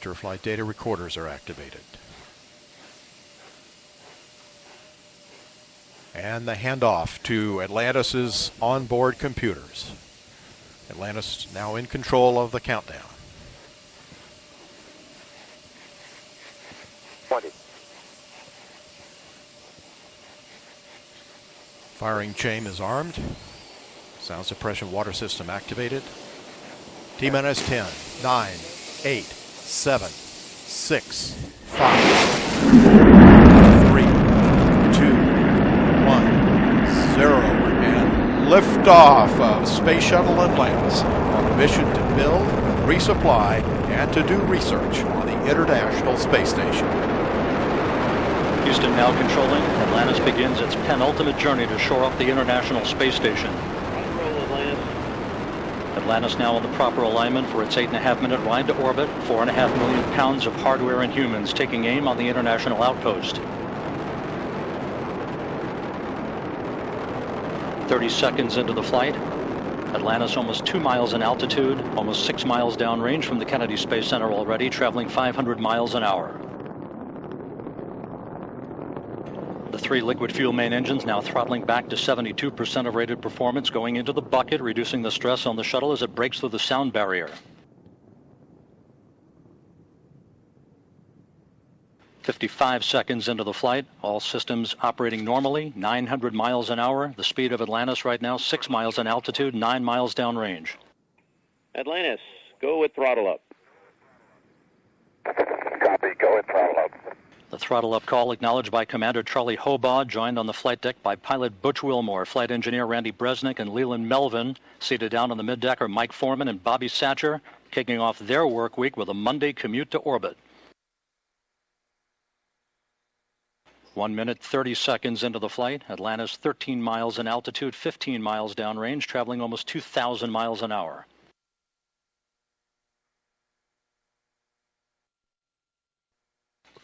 Vector flight data recorders are activated. And the handoff to Atlantis' onboard computers. Atlantis now in control of the countdown. 20. Firing chain is armed. Sound suppression water system activated. T-minus 10, 9, 8, 7, 6, 5, 3, 2, 1, 0, and liftoff of Space Shuttle Atlantis on a mission to build, resupply, and to do research on the International Space Station. Houston now controlling. Atlantis begins its penultimate journey to shore up the International Space Station. Atlantis now in the proper alignment for its 8.5-minute ride to orbit. 4.5 million pounds of hardware and humans taking aim on the International Outpost. 30 seconds into the flight. Atlantis almost 2 miles in altitude, almost 6 miles downrange from the Kennedy Space Center already, traveling 500 miles an hour. The 3 liquid fuel main engines now throttling back to 72% of rated performance, going into the bucket, reducing the stress on the shuttle as it breaks through the sound barrier. 55 seconds into the flight, all systems operating normally, 900 miles an hour. The speed of Atlantis right now, 6 miles in altitude, 9 miles downrange. Atlantis, go with throttle up. Copy, go with throttle up. The throttle up call acknowledged by Commander Charlie Hobaugh, joined on the flight deck by pilot Butch Wilmore, flight engineer Randy Bresnik, and Leland Melvin. Seated down on the middeck are Mike Foreman and Bobby Satcher, kicking off their work week with a Monday commute to orbit. 1 minute, 30 seconds into the flight. Atlantis 13 miles in altitude, 15 miles downrange, traveling almost 2,000 miles an hour.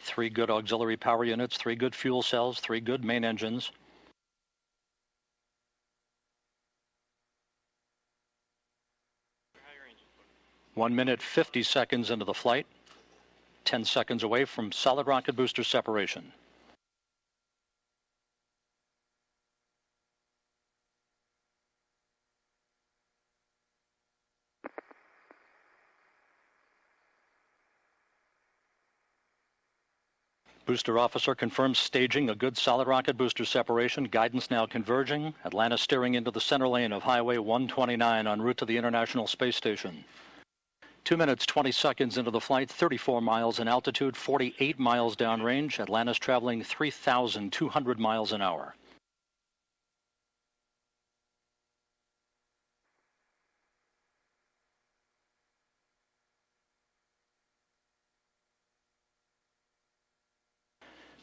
Three good auxiliary power units, 3 good fuel cells, 3 good main engines. One minute, 50 seconds into the flight. 10 seconds away from solid rocket booster separation. Booster officer confirms staging a good solid rocket booster separation. Guidance now converging. Atlantis steering into the center lane of Highway 129 en route to the International Space Station. 2 minutes, 20 seconds into the flight, 34 miles in altitude, 48 miles downrange. Atlantis traveling 3,200 miles an hour.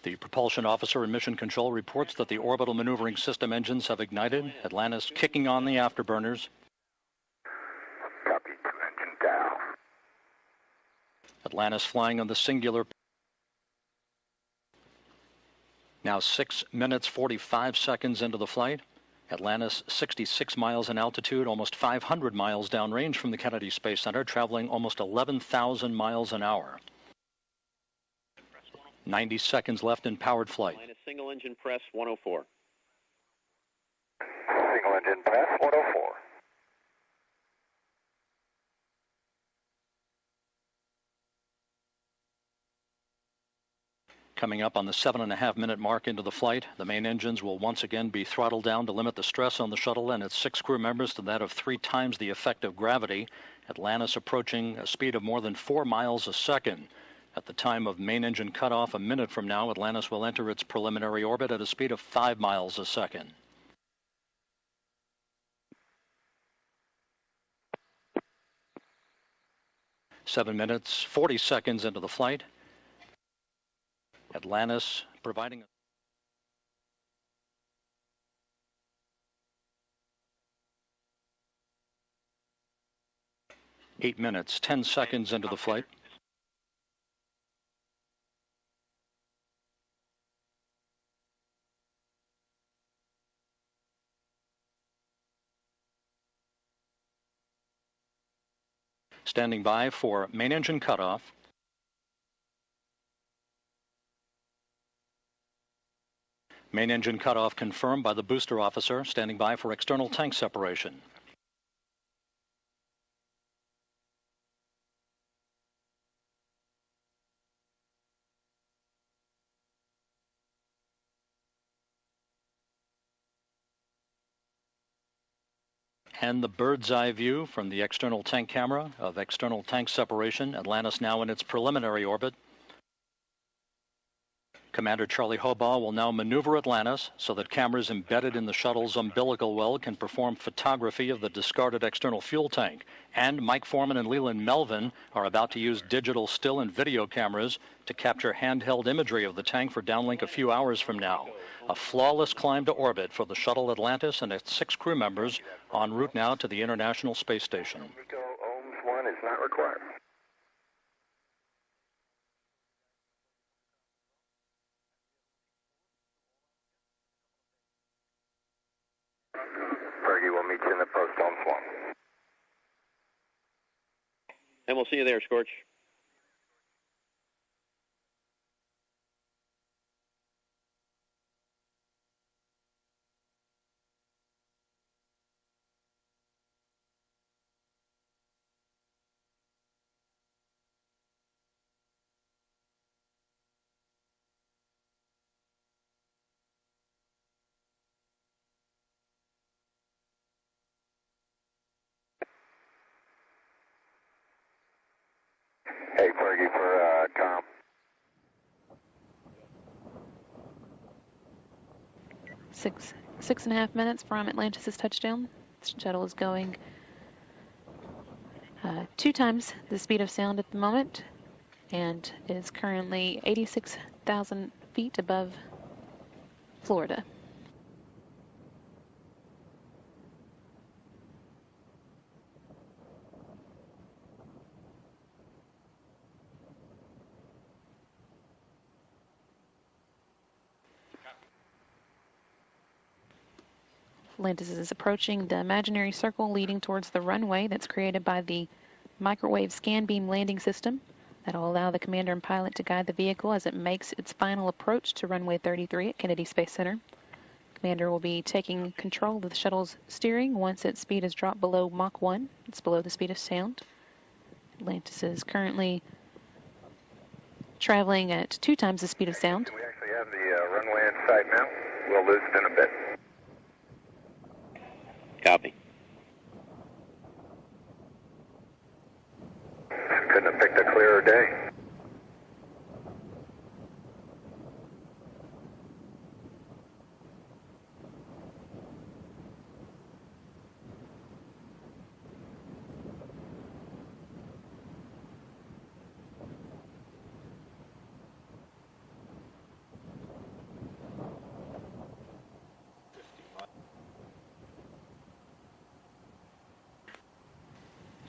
The propulsion officer in mission control reports that the orbital maneuvering system engines have ignited. Atlantis kicking on the afterburners. Copy, 2 engine down. Atlantis flying on the singular. Now 6 minutes, 45 seconds into the flight. Atlantis 66 miles in altitude, almost 500 miles downrange from the Kennedy Space Center, traveling almost 11,000 miles an hour. 90 seconds left in powered flight. Single engine press 104. Single engine press 104. Coming up on the 7.5-minute mark into the flight, the main engines will once again be throttled down to limit the stress on the shuttle and its 6 crew members to that of 3 times the effect of gravity. Atlantis approaching a speed of more than 4 miles a second. At the time of main engine cutoff, a minute from now, Atlantis will enter its preliminary orbit at a speed of 5 miles a second. Seven minutes, 40 seconds into the flight. Atlantis providing 8 minutes, 10 seconds into the flight. Standing by for main engine cutoff. Main engine cutoff confirmed by the booster officer, standing by for external tank separation. And the bird's eye view from the external tank camera of external tank separation. Atlantis now in its preliminary orbit. Commander Charlie Hobaugh will now maneuver Atlantis so that cameras embedded in the shuttle's umbilical well can perform photography of the discarded external fuel tank. And Mike Foreman and Leland Melvin are about to use digital still and video cameras to capture handheld imagery of the tank for downlink a few hours from now. A flawless climb to orbit for the shuttle Atlantis and its 6 crew members en route now to the International Space Station. Ohms 1 is not required. Fergie will meet you in the post, Ohms 1. And we'll see you there, Scorch. Hey, Fergie, for Tom. Six and a half minutes from Atlantis' touchdown. The shuttle is going 2 times the speed of sound at the moment and is currently 86,000 feet above Florida. Atlantis is approaching the imaginary circle leading towards the runway that's created by the microwave scan beam landing system. That'll allow the commander and pilot to guide the vehicle as it makes its final approach to runway 33 at Kennedy Space Center. Commander will be taking control of the shuttle's steering once its speed is dropped below Mach 1. It's below the speed of sound. Atlantis is currently traveling at 2 times the speed of sound. We actually have the runway in sight now. We'll lose it in a bit. Copy. Couldn't have picked a clearer day.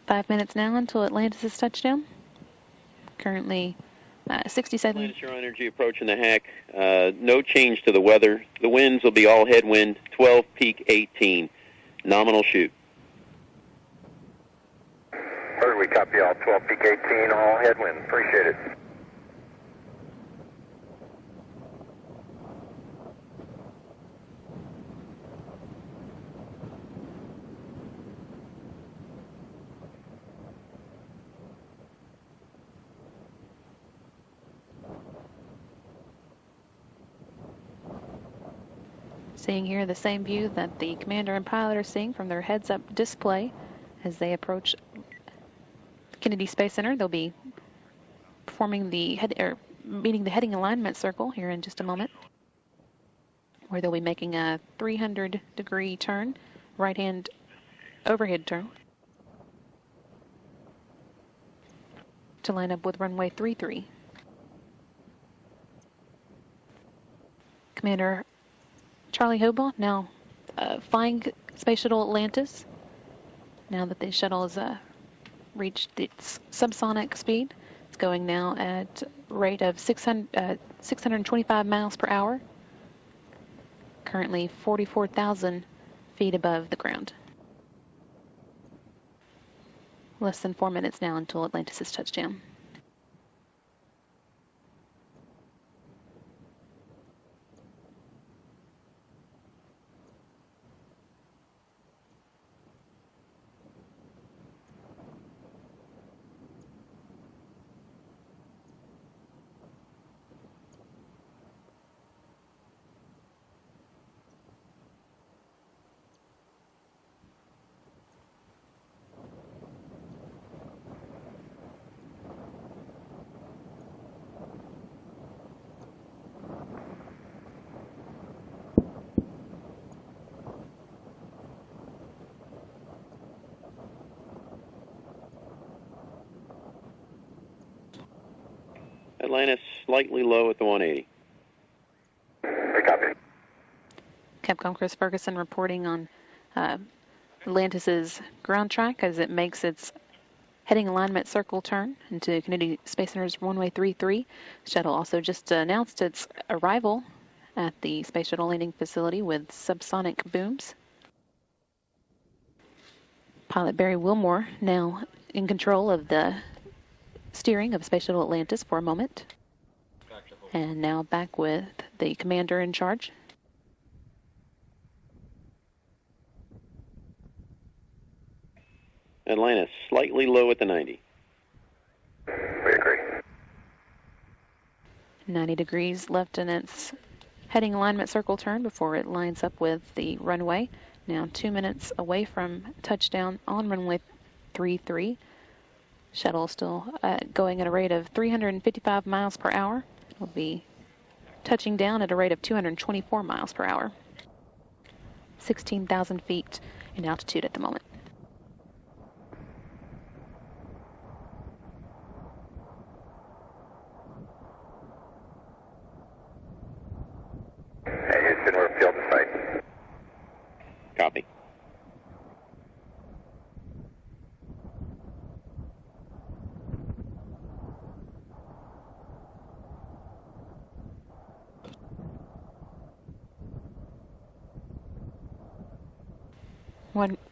Five minutes now until Atlantis' touchdown. Currently 67. Atlantis, you're on energy approaching the hack. No change to the weather. The winds will be all headwind, 12, peak 18. Nominal shoot. Heard we copy all 12, peak 18, all headwind. Appreciate it. Seeing here the same view that the commander and pilot are seeing from their heads-up display as they approach Kennedy Space Center. They'll be performing meeting the heading alignment circle here in just a moment, where they'll be making a 300-degree turn, right-hand overhead turn, to line up with runway 33. Commander Charlie Hobaugh now flying Space Shuttle Atlantis. Now that the shuttle has reached its subsonic speed, it's going now at a rate of 625 miles per hour. Currently 44,000 feet above the ground. Less than 4 minutes now until Atlantis' touchdown. Atlantis slightly low at the 180. We copy. Capcom Chris Ferguson reporting on Atlantis's ground track as it makes its heading alignment circle turn into Kennedy Space Center's runway 33. Shuttle also just announced its arrival at the Space Shuttle landing facility with subsonic booms. Pilot Barry Wilmore now in control of the steering of Space Shuttle Atlantis for a moment. And now back with the commander in charge. Atlantis slightly low at the 90. We agree. 90 degrees left in its heading alignment circle turn before it lines up with the runway. Now 2 minutes away from touchdown on runway 33. Shuttle still going at a rate of 355 miles per hour. It'll be touching down at a rate of 224 miles per hour. 16,000 feet in altitude at the moment. Hey, Houston, we're field to site. Copy.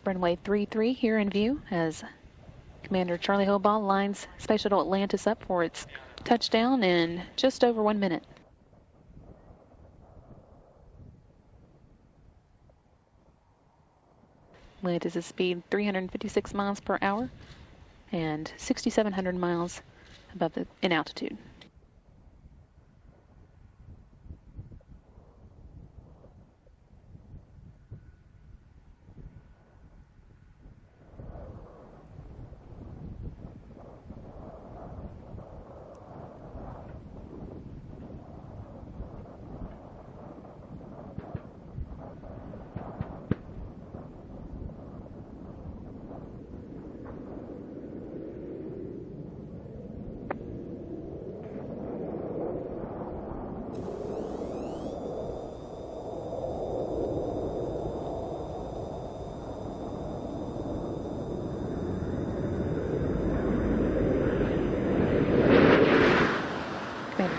Runway 33 here in view as Commander Charlie Hobaugh lines Space Shuttle Atlantis up for its touchdown in just over 1 minute. Atlantis' speed 356 miles per hour and 6,700 miles above in altitude.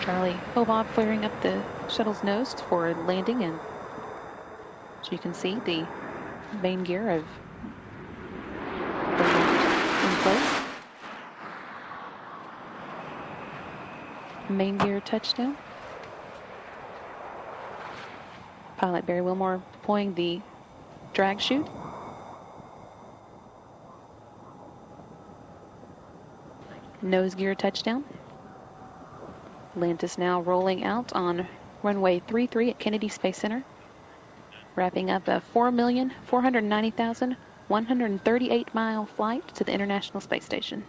Charlie Hobaugh flaring up the shuttle's nose for landing, and as you can see, the main gear of the lift in place. Main gear touchdown. Pilot Barry Wilmore deploying the drag chute. Nose gear touchdown. Atlantis now rolling out on runway 33 at Kennedy Space Center, wrapping up a 4,490,138 mile flight to the International Space Station.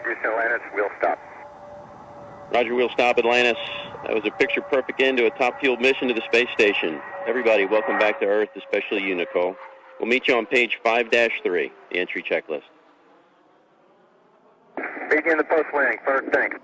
Houston, Atlantis, we'll stop. Roger, we'll stop Atlantis. That was a picture-perfect end to a top-fueled mission to the space station. Everybody, welcome back to Earth, especially you, Nicole. We'll meet you on page 5-3, the entry checklist. Begin the post landing, third tank.